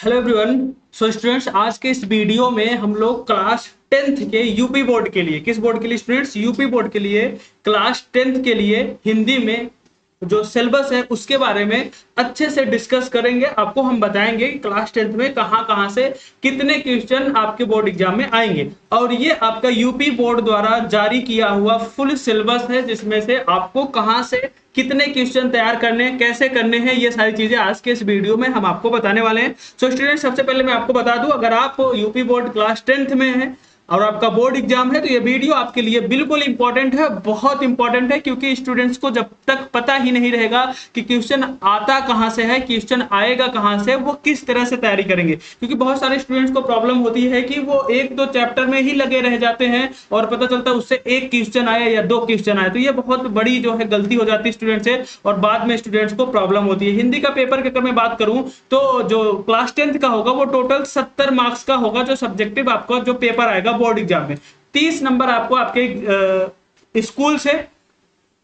Hello everyone. So students, आज के इस वीडियो में हम लोग क्लास 10th के यूपी बोर्ड के लिए, किस बोर्ड के लिए स्टूडेंट्स? यूपी बोर्ड के लिए क्लास 10th के लिए हिंदी में जो सिलेबस है उसके बारे में अच्छे से डिस्कस करेंगे। आपको हम बताएंगे कि क्लास 10th में कहां से कितने क्वेश्चन आपके बोर्ड एग्जाम में आएंगे। और ये आपका यूपी बोर्ड द्वारा जारी किया हुआ फुल सिलेबस है, जिसमें से आपको कहां से कितने क्वेश्चन तैयार करने हैं, कैसे करने हैं, ये सारी चीजें आज के इस वीडियो में हम आपको बताने वाले हैं। सो स्टूडेंट, सबसे पहले मैं आपको बता दूं, अगर आप यूपी बोर्ड क्लास 10th में हैं और आपका बोर्ड एग्जाम है तो ये वीडियो आपके लिए बिल्कुल इंपॉर्टेंट है, बहुत इंपॉर्टेंट है, क्योंकि स्टूडेंट्स को जब तक पता ही नहीं रहेगा कि क्वेश्चन आता कहां से है, क्वेश्चन आएगा कहां से, वो किस तरह से तैयारी करेंगे। क्योंकि बहुत सारे स्टूडेंट्स को प्रॉब्लम होती है कि वो एक दो चैप्टर में ही लगे रह जाते हैं और पता चलता है उससे एक क्वेश्चन आया या दो क्वेश्चन आया, तो ये बहुत बड़ी जो है गलती हो जाती है स्टूडेंट से और बाद में स्टूडेंट्स को प्रॉब्लम होती है। हिंदी का पेपर की अगर मैं बात करूं तो जो क्लास 10th का होगा वो टोटल 70 मार्क्स का होगा, जो सब्जेक्टिव आपका जो पेपर आएगा बोर्ड एग्जाम में। 30 नंबर आपको आपके स्कूल से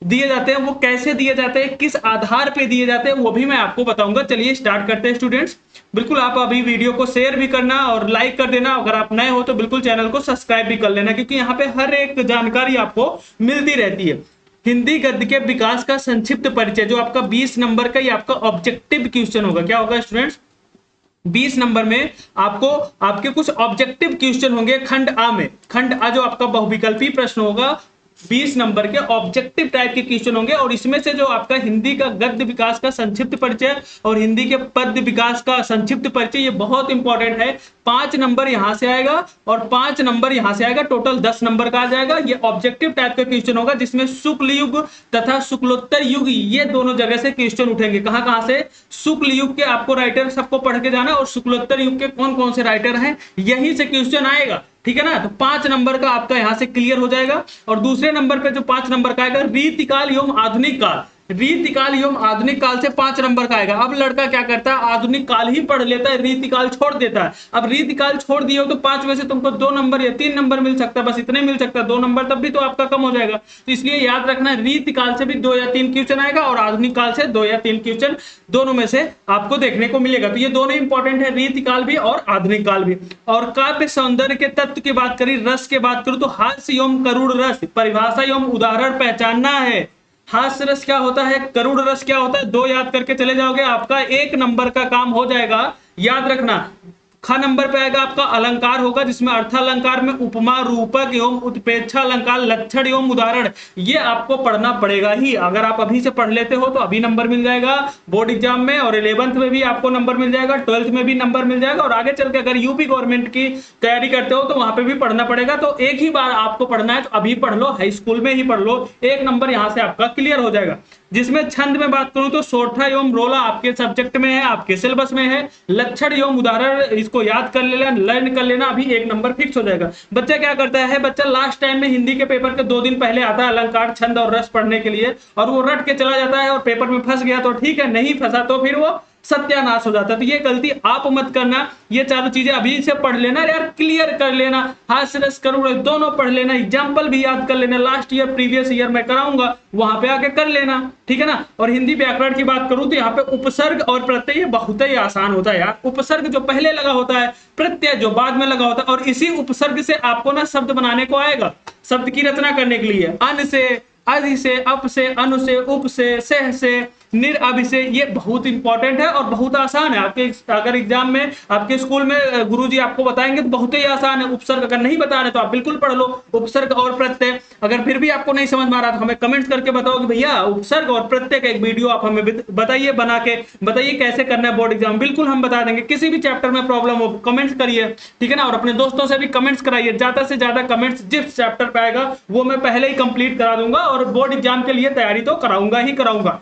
दिए जाते हैं। वो कैसे दिए जाते हैं, किस आधार पे दिए जाते हैं, वो भी मैं आपको बताऊंगा। चलिए स्टार्ट करते हैं स्टूडेंट्स। बिल्कुल आप अभी वीडियो को शेयर भी करना और लाइक कर देना। अगर आप नए हो तो बिल्कुल चैनल को सब्सक्राइब भी कर लेना, क्योंकि यहाँ पे हर एक जानकारी आपको मिलती रहती है। हिंदी गद्य के विकास का संक्षिप्त परिचय, जो आपका 20 नंबर का ये आपका ऑब्जेक्टिव क्वेश्चन होगा। क्या होगा स्टूडेंट्स? 20 नंबर में आपको आपके कुछ ऑब्जेक्टिव क्वेश्चन होंगे खंड आ में। खंड आ जो आपका बहुविकल्पी प्रश्न होगा, 20 नंबर के ऑब्जेक्टिव टाइप के क्वेश्चन होंगे। और इसमें से जो आपका हिंदी का गद्य विकास का संक्षिप्त परिचय और हिंदी के पद्य विकास का संक्षिप्त परिचय, ये बहुत इंपॉर्टेंट है। 5 नंबर यहां से आएगा और 5 नंबर यहां से आएगा, टोटल 10 नंबर का आ जाएगा। ये ऑब्जेक्टिव टाइप का क्वेश्चन होगा, जिसमें शुक्ल युग तथा शुक्लोत्तर युग ये दोनों जगह से क्वेश्चन उठेंगे। कहां से? शुक्ल युग के आपको राइटर सबको पढ़ के जाना और शुक्लोत्तर युग के कौन कौन से राइटर हैं यहीं से क्वेश्चन आएगा। ठीक है ना? तो 5 नंबर का आपका यहां से क्लियर हो जाएगा। और दूसरे नंबर पे जो 5 नंबर का आएगा, रीतिकाल एवं आधुनिक काल। रीतिकाल एवं आधुनिक काल से 5 नंबर का आएगा। अब लड़का क्या करता है, आधुनिक काल ही पढ़ लेता है, रीतिकाल छोड़ देता है। अब रीतिकाल छोड़ दिए हो तो 5 में से तुमको 2 नंबर या 3 नंबर मिल सकता है, बस इतने मिल सकता है। 2 नंबर तब भी तो आपका कम हो जाएगा। तो इसलिए याद रखना, रीतिकाल से भी 2 या 3 क्वेश्चन आएगा और आधुनिक काल से 2 या 3 क्वेश्चन दोनों में से आपको देखने को मिलेगा। तो ये दोनों इंपॉर्टेंट है, रीतिकाल भी और आधुनिक काल भी। और काव्य सौंदर्य के तत्व की बात करी, रस की बात करूं तो हास्य एवं करुण रस, परिभाषा एवं उदाहरण पहचानना है। हास्य रस क्या होता है, करुण रस क्या होता है, 2 याद करके चले जाओगे, आपका 1 नंबर का काम हो जाएगा। याद रखना। ख नंबर पे आएगा आपका अलंकार होगा, जिसमें अर्थालंकार में उपमा, रूपक एवं उत्प्रेक्षा अलंकार, लक्षण एवं उदाहरण, ये आपको पढ़ना पड़ेगा ही। अगर आप अभी से पढ़ लेते हो तो अभी नंबर मिल जाएगा बोर्ड एग्जाम में, और 11th में भी आपको नंबर मिल जाएगा, 12th में भी नंबर मिल जाएगा। और आगे चल के अगर यूपी गवर्नमेंट की तैयारी करते हो तो वहां पे भी पढ़ना पड़ेगा। तो एक ही बार आपको पढ़ना है तो अभी पढ़ लो, हाई स्कूल में ही पढ़ लो, 1 नंबर यहां से आपका क्लियर हो जाएगा। जिसमें छंद में बात करूं तो सोठा एवं रोला आपके सब्जेक्ट में है, आपके सिलेबस में है। लक्षण एवं उदाहरण इसको याद कर लेना, लर्न कर लेना, अभी 1 नंबर फिक्स हो जाएगा। बच्चा क्या करता है, बच्चा लास्ट टाइम में हिंदी के पेपर के 2 दिन पहले आता है अलंकार, छंद और रस पढ़ने के लिए, और वो रट के चला जाता है और पेपर में फंस गया तो ठीक है, नहीं फंसा तो फिर वो सत्यानाश हो जाता है। तो ये गलती आप मत करना। ये चारों चीजें अभी से पढ़ लेना यार, क्लियर कर लेना। हास्य रस करुण रस दोनों पढ़ लेना, एग्जाम्पल भी याद कर लेना। लास्ट ईयर प्रीवियस ईयर मैं कराऊंगा, वहां पे आके कर लेना, ठीक है ना। और हिंदी व्याकरण की बात करूं तो यहाँ पे उपसर्ग और प्रत्यय बहुत ही आसान होता है यार। उपसर्ग जो पहले लगा होता है, प्रत्यय जो बाद में लगा होता है, और इसी उपसर्ग से आपको ना शब्द बनाने को आएगा, शब्द की रचना करने के लिए। अन से, अधि से, अप से, अनु से, उप से, सह से, निर अभि से, ये बहुत इंपॉर्टेंट है और बहुत आसान है। आपके अगर एग्जाम में आपके स्कूल में गुरुजी आपको बताएंगे तो बहुत ही आसान है। उपसर्ग अगर नहीं बता रहे तो आप बिल्कुल पढ़ लो, उपसर्ग और प्रत्यय। अगर फिर भी आपको नहीं समझ में आ रहा तो हमें कमेंट्स करके बताओ कि भैया उपसर्ग और प्रत्यय का एक वीडियो आप हमें बताइए, बना के बताइए कैसे करना है बोर्ड एग्जाम। बिल्कुल हम बता देंगे। किसी भी चैप्टर में प्रॉब्लम हो कमेंट्स करिए, ठीक है ना। और अपने दोस्तों से भी कमेंट्स कराइए, ज्यादा से ज्यादा कमेंट्स जिस चैप्टर पे आएगा वो मैं पहले ही कंप्लीट करा दूंगा और बोर्ड एग्जाम के लिए तैयारी तो कराऊंगा ही कराऊंगा।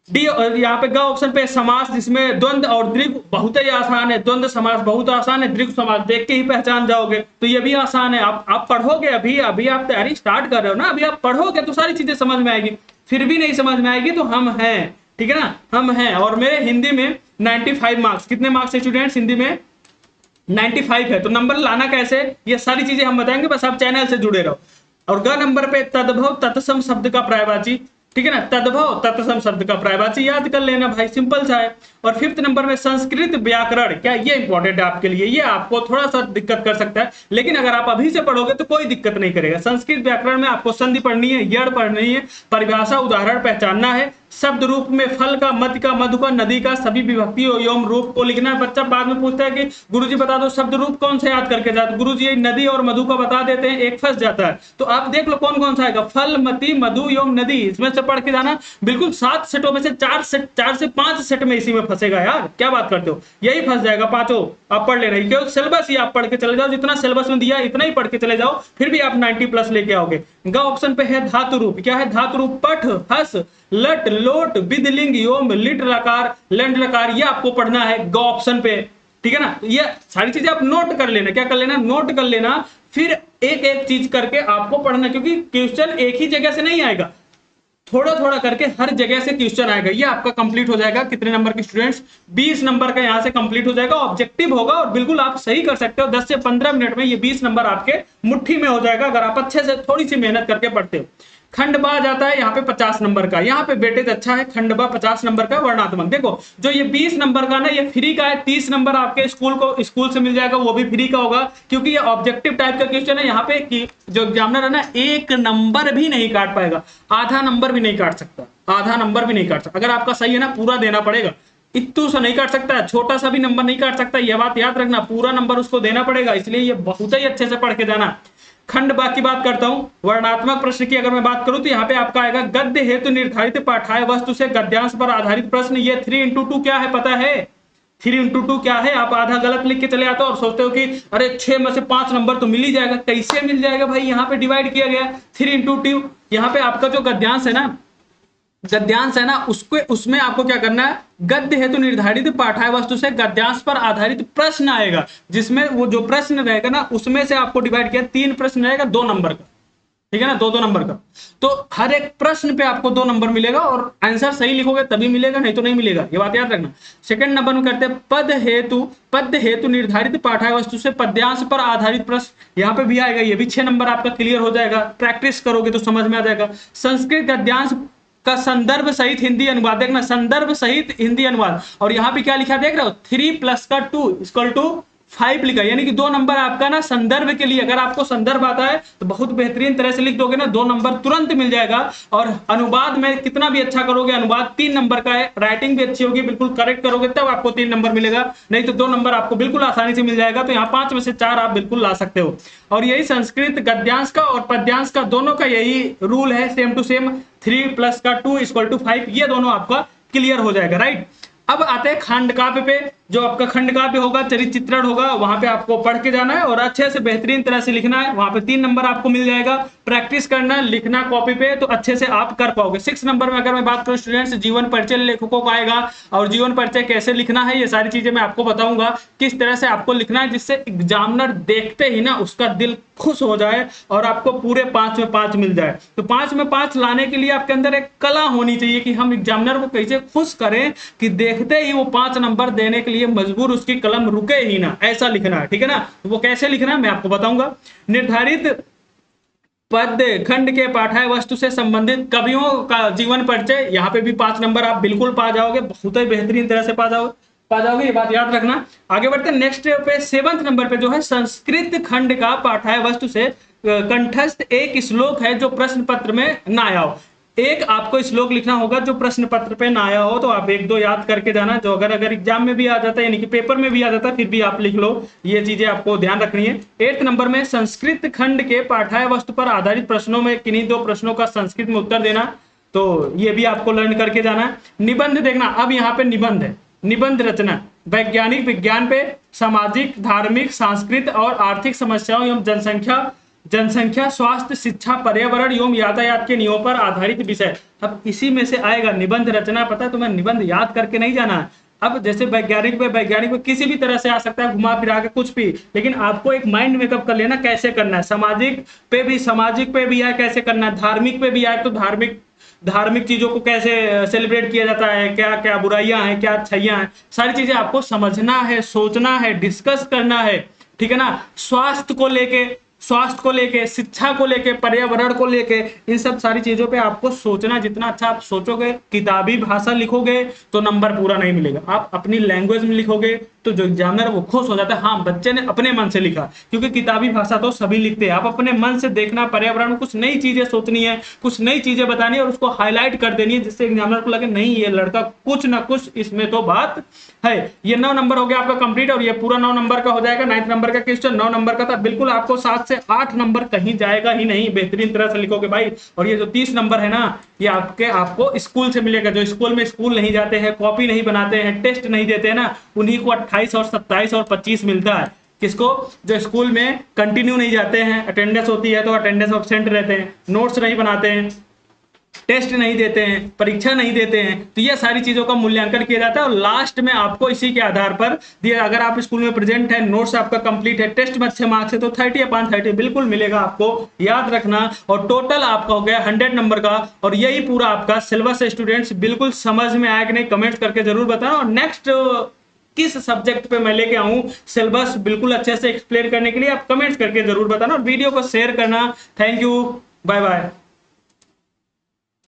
डी यहाँ पे ग ऑप्शन पे समास, जिसमें द्वंद्व और दीर्घ बहुत ही आसान है। द्वंद्व समास बहुत आसान है, दीर्घ समास देख के ही पहचान जाओगे, तो ये भी आसान है। आप पढ़ोगे, अभी आप तैयारी स्टार्ट कर रहे हो ना, अभी आप पढ़ोगे तो सारी चीजें समझ में आएगी। फिर भी नहीं समझ में आएगी तो हम हैं, ठीक है ना, हम हैं। और मेरे हिंदी में 95 मार्क्स, कितने मार्क्स है स्टूडेंट्स हिंदी में? 95 है। तो नंबर लाना कैसे, ये सारी चीजें हम बताएंगे, बस आप चैनल से जुड़े रहो। और ग नंबर पे तद्भव तत्सम शब्द का पर्यायवाची, ठीक है ना। तद्भव तत्सम शब्द का पर्यायवाची याद कर लेना भाई, सिंपल सा है। और 5th नंबर में संस्कृत व्याकरण, क्या ये इंपॉर्टेंट है आपके लिए, ये आपको थोड़ा सा दिक्कत कर सकता है, लेकिन अगर आप अभी से पढ़ोगे तो कोई दिक्कत नहीं करेगा। संस्कृत व्याकरण में आपको संधि पढ़नी है, यड़ पढ़नी है, परिभाषा उदाहरण पहचानना है, शब्द रूप में फल का, मध्य का, मधु का, नदी का सभी विभक्ति एवं रूप को लिखना है। बच्चा बाद में पूछता है कि गुरुजी बता दो शब्द रूप कौन से याद करके जाते, गुरुजी नदी और मधु का बता देते हैं, एक फंस जाता है। तो आप देख लो कौन कौन सा आएगा, फल, मति, मधु एवं नदी, इसमें से पढ़ के जाना। बिल्कुल 7 सेटों में से 4 से 5 सेट में इसी में फंसेगा यार, क्या बात करते हो, यही फंस जाएगा पांचों। आप पढ़ लेना, क्योंकि सिलेबस ही आप पढ़ के चले जाओ, जितना सिलेबस में दिया इतना ही पढ़ के चले जाओ, फिर भी आप 90+ लेके आओगे। ग ऑप्शन पे है धातु रूप, क्या है धातु रूप, पठ, हस, लट, लोट, विधिलिंग, योम, लिट लकार, लंड लकार, ये आपको पढ़ना है ग ऑप्शन पे, ठीक है ना। ये सारी चीजें आप नोट कर लेना, क्या कर लेना, नोट कर लेना, फिर एक एक चीज करके आपको पढ़ना, क्योंकि क्वेश्चन एक ही जगह से नहीं आएगा, थोड़ा थोड़ा करके हर जगह से क्वेश्चन आएगा। ये आपका कंप्लीट हो जाएगा कितने नंबर के स्टूडेंट्स, 20 नंबर का यहां से कंप्लीट हो जाएगा, ऑब्जेक्टिव होगा और बिल्कुल आप सही कर सकते हो। 10 से 15 मिनट में ये 20 नंबर आपके मुट्ठी में हो जाएगा, अगर आप अच्छे से थोड़ी सी मेहनत करके पढ़ते हो। खंडबा जाता है यहाँ पे 50 नंबर का, यहाँ पे वेटेज अच्छा है, खंडबा 50 नंबर का। वर्णात्मक देखो, जो ये 20 नंबर का ना, ये फ्री का है, 30 नंबर आपके स्कूल से मिल जाएगा, वो भी फ्री का होगा, क्योंकि ये ऑब्जेक्टिव टाइप का क्वेश्चन है। यहाँ पे कि जो एग्जामिनर है ना, 1 नंबर भी नहीं काट पाएगा, आधा नंबर भी नहीं काट सकता, आधा नंबर भी नहीं काट सकता। अगर आपका सही है ना, पूरा देना पड़ेगा, इतू सा नहीं काट सकता, छोटा सा भी नंबर नहीं काट सकता, यह बात याद रखना, पूरा नंबर उसको देना पड़ेगा, इसलिए ये बहुत ही अच्छे से पढ़ के जाना। खंडबा की बात करता हूं, वर्णात्मक प्रश्न की अगर मैं बात करूं तो यहाँ पे आपका आएगा गद्य हेतु निर्धारित पाठ्य वस्तु से गद्यांश पर आधारित प्रश्न। ये 3x2 क्या है पता है, 3x2 क्या है? आप आधा गलत लिख के चले आते हो और सोचते हो कि अरे 6 में से 5 नंबर तो मिल ही जाएगा। कैसे मिल जाएगा भाई, यहाँ पे डिवाइड किया गया 3x2। यहाँ पे आपका जो गद्यांश है ना, गद्यांश है ना, उसमें आपको क्या करना है, गद्य हेतु निर्धारित पाठ्य वस्तु से गद्यांश पर आधारित प्रश्न आएगा, जिसमें वो जो प्रश्न रहेगा ना, उसमें से आपको डिवाइड किया 3 प्रश्न रहेगा 2 नंबर का, ठीक है ना, 2-2 नंबर का। तो हर एक प्रश्न पे आपको 2 नंबर मिलेगा और आंसर सही लिखोगे तभी मिलेगा, नहीं तो नहीं मिलेगा, ये बात याद रखना। सेकंड नंबर में करते हैं पद हेतु निर्धारित पाठ्य वस्तु से पद्यांश पर आधारित प्रश्न, यहाँ पे भी आएगा, ये भी 6 नंबर आपका क्लियर हो जाएगा, प्रैक्टिस करोगे तो समझ में आ जाएगा। संस्कृत गद्यांश का संदर्भ सहित हिंदी अनुवाद, देखना संदर्भ सहित हिंदी अनुवाद, और यहाँ पे क्या लिखा देख रहे हो, 3 + 2 = 5 लिखा, यानी कि 2 नंबर आपका ना संदर्भ के लिए। अगर आपको संदर्भ आता है तो बहुत बेहतरीन तरह से लिख दोगे ना, 2 नंबर तुरंत मिल जाएगा। और अनुवाद में कितना भी अच्छा करोगे, अनुवाद 3 नंबर का है, राइटिंग भी अच्छी होगी, बिल्कुल करेक्ट करोगे तब आपको 3 नंबर मिलेगा, नहीं तो 2 नंबर आपको बिल्कुल आसानी से मिल जाएगा। तो यहाँ 5 में से 4 आप बिल्कुल ला सकते हो। और यही संस्कृत गद्यांश का और पद्यांश का दोनों का यही रूल है, सेम टू सेम, 3 + 2 = 5, ये दोनों आपका क्लियर हो जाएगा, राइट। अब आते हैं खंड काव्य पे, जो आपका खंड काव्य होगा, चरित्र चित्रण होगा, वहां पे आपको पढ़ के जाना है और अच्छे से बेहतरीन तरह से लिखना है। वहां पे 3 नंबर आपको मिल जाएगा, प्रैक्टिस करना, लिखना कॉपी पे, तो अच्छे से आप कर पाओगे। 6 नंबर में अगर मैं बात करूं स्टूडेंट्स, जीवन परिचय लेखकों का आएगा, और जीवन परिचय कैसे लिखना है ये सारी चीजें मैं आपको बताऊंगा, किस तरह से आपको लिखना है, जिससे एग्जामिनर देखते ही ना उसका दिल खुश हो जाए और आपको पूरे 5 में 5 मिल जाए। तो 5 में 5 लाने के लिए आपके अंदर एक कला होनी चाहिए कि हम एग्जामिनर को कैसे खुश करें कि देखते ही वो 5 नंबर देने के लिए मजबूर, उसकी कलम रुके ही ना, ऐसा लिखना है, ठीक है ना। वो कैसे लिखना है मैं आपको बताऊंगा। निर्धारित पद खंड के पाठ्य वस्तु से संबंधित कवियों का जीवन परिचय, यहाँ पे भी 5 नंबर आप बिल्कुल पा जाओगे, बहुत ही बेहतरीन तरह से पा जाओगे, ये बात याद रखना। आगे बढ़ते हैं नेक्स्ट पे, 7वें नंबर पे जो है संस्कृत खंड का पाठ्य वस्तु से कंठस्थ एक श्लोक है जो प्रश्न पत्र में ना आया हो। एक आपको श्लोक लिखना होगा जो प्रश्न पत्र पे ना आया हो, तो आप 1-2 याद करके जाना, जो अगर एग्जाम में भी आ जाता है, यानी कि पेपर में भी आ जाता है, फिर भी आप लिख लो, ये चीजें आपको ध्यान रखनी है। 8 नंबर में संस्कृत खंड के पाठ्य वस्तु पर आधारित प्रश्नों में किन्हीं 2 प्रश्नों का संस्कृत में उत्तर देना, तो ये भी आपको लर्न करके जाना है। निबंध देखना, अब यहाँ पे निबंध है, निबंध रचना वैज्ञानिक विज्ञान पे, सामाजिक, धार्मिक, सांस्कृतिक और आर्थिक समस्याओं एवं जनसंख्या, स्वास्थ्य, शिक्षा, पर्यावरण एवं यातायात के नियमों पर आधारित विषय। अब इसी में से आएगा निबंध रचना। पता है तुम्हें, निबंध याद करके नहीं जाना है। अब जैसे वैज्ञानिक पे किसी भी तरह से आ सकता है, घुमा फिरा के कुछ भी, लेकिन आपको एक माइंड मेकअप कर लेना कैसे करना है। सामाजिक पे भी है कैसे करना है, धार्मिक पे भी आए तो धार्मिक चीजों को कैसे सेलिब्रेट किया जाता है, क्या क्या बुराइयां हैं, क्या अच्छाइयां हैं, सारी चीजें आपको समझना है, सोचना है, डिस्कस करना है, ठीक है ना। स्वास्थ्य को लेके स्वास्थ्य को लेके, शिक्षा को लेके, पर्यावरण को लेके, इन सब सारी चीजों पे आपको सोचना, जितना अच्छा आप सोचोगे, किताबी भाषा लिखोगे तो नंबर पूरा नहीं मिलेगा। आप अपनी लैंग्वेज में लिखोगे तो जो एग्जामिनर वो खुश हो जाता है, हाँ बच्चे ने अपने मन से लिखा। क्योंकि किताबी भाषा तो सभी लिखते हैं, आप अपने मन से देखना, पर्यावरण में कुछ नई चीजें सोचनी है, कुछ नई चीजें बतानी है और उसको हाईलाइट कर देनी है, जिससे एग्जामिनर को लगे नहीं ये लड़का कुछ ना कुछ इसमें तो बात है। ये 9 नंबर हो गया आपका कंप्लीट, और ये पूरा 9 नंबर का हो जाएगा। 9 नंबर का क्वेश्चन 9 नंबर का था, बिल्कुल आपको 7 से 8 नंबर कहीं जाएगा ही नहीं, बेहतरीन तरह से लिखोगे भाई। और ये जो 30 नंबर है ना, ये आपको स्कूल से मिलेगा। जो स्कूल में स्कूल नहीं जाते हैं, कॉपी नहीं बनाते हैं, टेस्ट नहीं देते हैं ना, उन्हीं को 28 और 27 और 25 मिलता है। किसको? जो स्कूल में कंटिन्यू नहीं जाते हैं, अटेंडेंस होती है तो अटेंडेंस एब्सेंट रहते हैं, नोट्स नहीं बनाते हैं, टेस्ट नहीं देते हैं, परीक्षा नहीं देते हैं, तो ये सारी चीजों का मूल्यांकन किया जाता है। और लास्ट में आपको इसी के आधार पर दिया, अगर आप स्कूल में प्रेजेंट है, नोट्स आपका कंप्लीट है, टेस्ट में अच्छे मार्क्स है, तो 30/30 बिल्कुल मिलेगा आपको, याद रखना। और टोटल आपका हो गया 100 नंबर का। और यही पूरा आपका सिलेबस है स्टूडेंट्स। बिल्कुल समझ में आया कि नहीं, कमेंट करके जरूर बताना। और नेक्स्ट किस सब्जेक्ट पे मैं लेके आऊं सिलेबस बिल्कुल अच्छे से एक्सप्लेन करने के लिए, आप कमेंट्स करके जरूर बताना और वीडियो को शेयर करना। Thank you, bye bye.